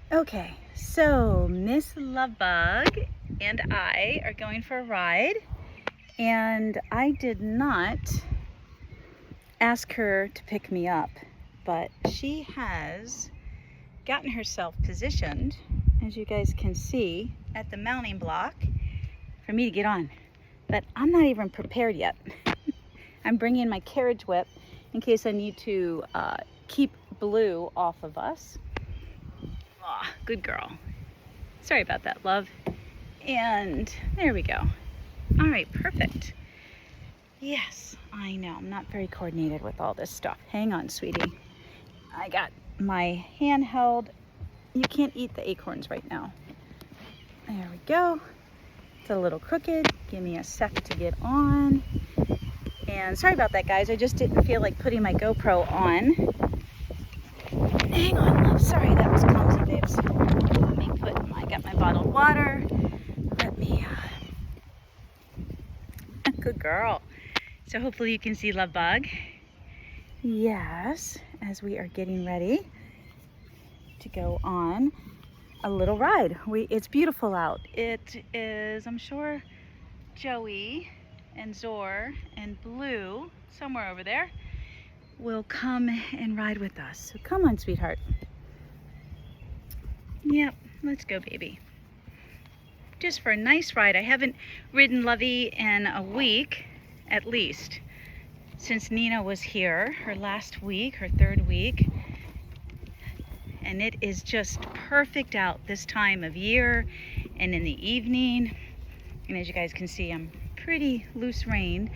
Okay, so Miss Lovebug and I are going for a ride, and I did not ask her to pick me up, but she has gotten herself positioned, as you guys can see, at the mounting block for me to get on. But I'm not even prepared yet. I'm bringing my carriage whip in case I need to keep Blue off of us. Aw, good girl. Sorry about that, love. And there we go. All right, perfect. Yes, I know, I'm not very coordinated with all this stuff. Hang on, sweetie. I got my handheld. You can't eat the acorns right now. There we go. It's a little crooked. Give me a sec to get on. And sorry about that, guys. I just didn't feel like putting my GoPro on. Hang on, love. Sorry, that was clumsy, babes. Let me I got my bottled water. Let me, good girl. So hopefully you can see Lovebug. Yes, as we are getting ready to go on a little ride. It's beautiful out. It is, I'm sure, Joey and Zor and Blue, somewhere over there, will come and ride with us. So come on, sweetheart. Yep, let's go, baby. Just for a nice ride. I haven't ridden Lovey in a week, at least, since Nina was here, her last week, her third week. And it is just perfect out this time of year and in the evening. And as you guys can see, I'm pretty loose reined,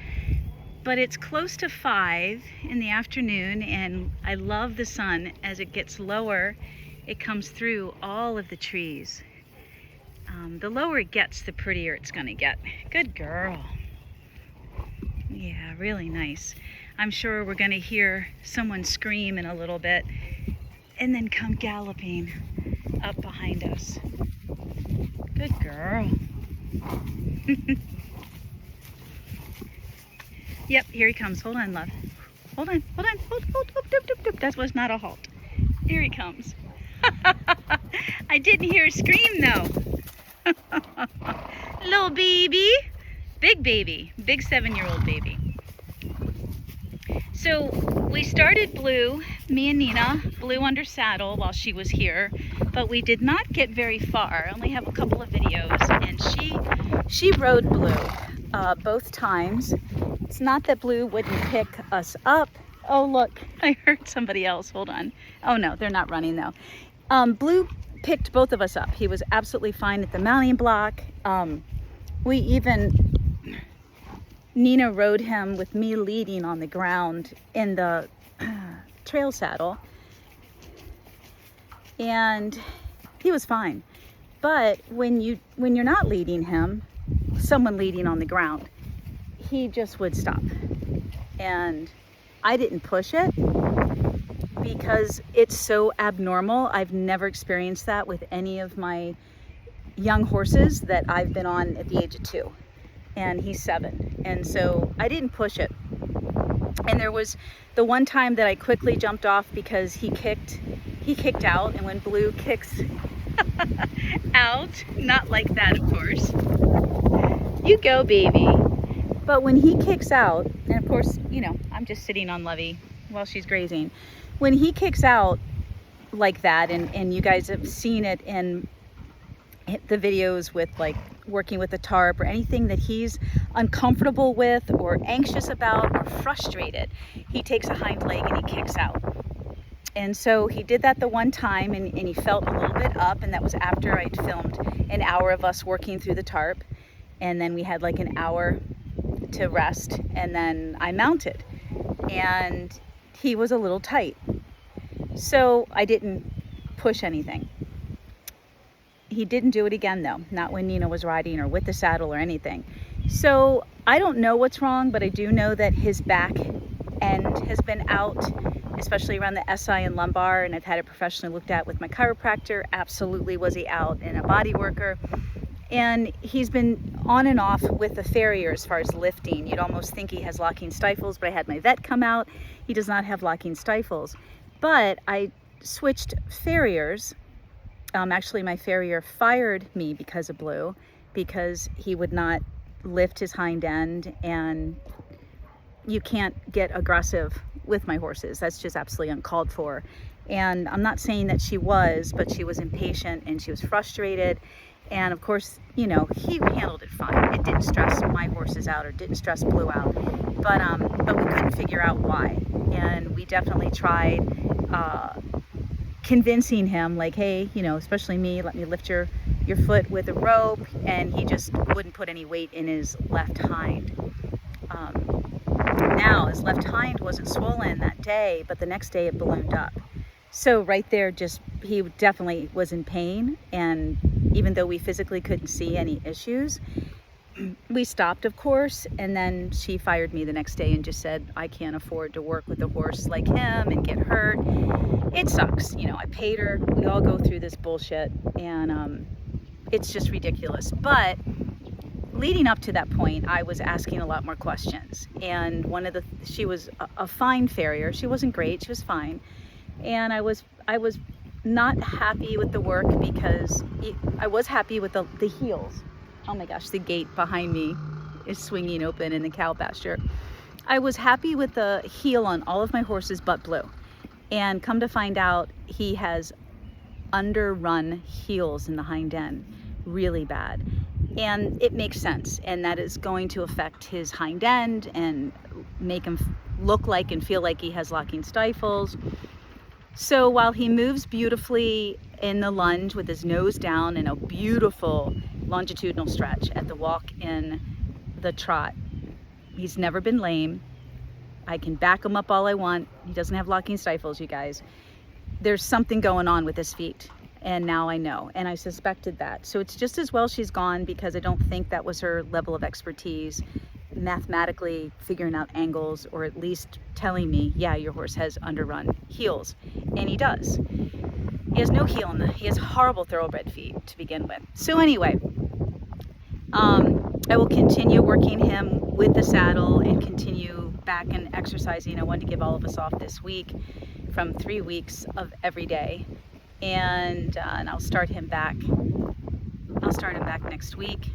but it's close to 5 in the afternoon, and I love the sun. As it gets lower, it comes through all of the trees. The lower it gets, the prettier it's gonna get. Good girl. Yeah, really nice. I'm sure we're gonna hear someone scream in a little bit and then come galloping up behind us. Good girl. Yep, here he comes. Hold on, love. Hold on, hold on. Hold. That was not a halt. Here he comes. I didn't hear a scream though. Little baby. Big baby. Big 7-year-old baby. So we started Blue, me and Nina, Blue under saddle while she was here, but we did not get very far. I only have a couple of videos, and she rode Blue both times. It's not that Blue wouldn't pick us up. Oh, look, I heard somebody else. Hold on. Oh, no, they're not running, though. Blue picked both of us up. He was absolutely fine at the mounting block. Nina rode him with me leading on the ground in the trail saddle. And he was fine. But when you're not leading him, someone leading on the ground, he just would stop. And I didn't push it because it's so abnormal. I've never experienced that with any of my young horses that I've been on at the age of 2. And he's 7. And so I didn't push it. And there was the one time that I quickly jumped off because he kicked out. And when Blue kicks out, not like that, of course. You go, baby. But when he kicks out, and of course, you know, I'm just sitting on Lovey while she's grazing. When he kicks out like that, and you guys have seen it in the videos with like working with the tarp or anything that he's uncomfortable with or anxious about or frustrated, he takes a hind leg and he kicks out. And so he did that the one time, and he felt a little bit up, and that was after I'd filmed an hour of us working through the tarp, and then we had like an hour to rest, and then I mounted, and he was a little tight. So I didn't push anything. He didn't do it again though, not when Nina was riding or with the saddle or anything. So I don't know what's wrong, but I do know that his back end has been out, especially around the SI and lumbar, and I've had it professionally looked at with my chiropractor. Absolutely was he out, and a body worker. And he's been on and off with the Farrier as far as lifting. You'd almost think he has locking stifles, but I had my vet come out. He does not have locking stifles. But I switched Farriers Actually, my farrier fired me because of Blue, because he would not lift his hind end, and you can't get aggressive with my horses. That's just absolutely uncalled for. And I'm not saying that she was, but she was impatient and she was frustrated. And of course, you know, he handled it fine. It didn't stress my horses out or didn't stress Blue out. But we couldn't figure out why. And we definitely tried convincing him, like, hey, you know, especially me, let me lift your foot with a rope. And he just wouldn't put any weight in his left hind. Now his left hind wasn't swollen that day, but the next day it ballooned up. So right there, just, he definitely was in pain. And even though we physically couldn't see any issues, we stopped, of course. And then she fired me the next day and just said, I can't afford to work with a horse like him and get hurt. It sucks. You know, I paid her. We all go through this bullshit, and it's just ridiculous. But leading up to that point, I was asking a lot more questions. And she was a fine farrier. She wasn't great. She was fine. And I was not happy with the work, because I was happy with the heels. Oh my gosh, the gate behind me is swinging open in the cow pasture. I was happy with the heel on all of my horses but Blue. And come to find out, he has underrun heels in the hind end really bad. And it makes sense, and that is going to affect his hind end and make him look like and feel like he has locking stifles. So while he moves beautifully in the lunge with his nose down in a beautiful longitudinal stretch at the walk in the trot, he's never been lame. I can back him up all I want. He doesn't have locking stifles, you guys. There's something going on with his feet. And now I know, and I suspected that. So it's just as well she's gone, because I don't think that was her level of expertise, mathematically figuring out angles, or at least telling me, yeah, your horse has underrun heels. And he does. He has no heel he has horrible thoroughbred feet to begin with. So anyway, I will continue working him with the saddle and continue back and exercising. I wanted to give all of us off this week from 3 weeks of every day. And I'll start him back. I'll start him back next week,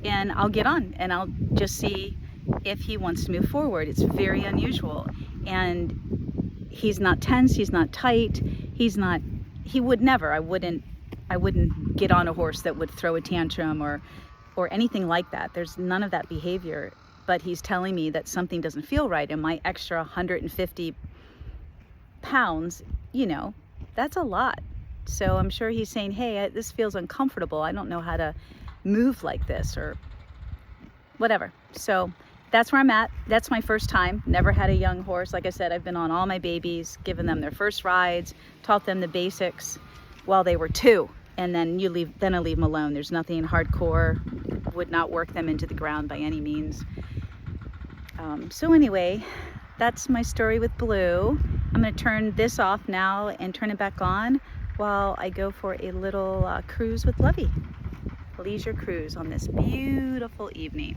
and I'll get on, and I'll just see if he wants to move forward. It's very unusual, and he's not tense. He's not tight. He would never. I wouldn't get on a horse that would throw a tantrum or anything like that. There's none of that behavior. But he's telling me that something doesn't feel right, and my extra 150 pounds, you know, that's a lot. So I'm sure he's saying, hey, this feels uncomfortable. I don't know how to move like this, or whatever. So that's where I'm at. That's my first time. Never had a young horse. Like I said, I've been on all my babies, given them their first rides, taught them the basics while they were 2. And then I leave them alone. There's nothing hardcore. Would not work them into the ground by any means. So anyway, that's my story with Blue. I'm going to turn this off now and turn it back on while I go for a little cruise with Lovey. Leisure cruise on this beautiful evening.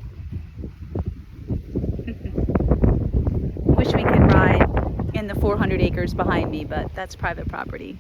Wish we could ride in the 400 acres behind me, but that's private property.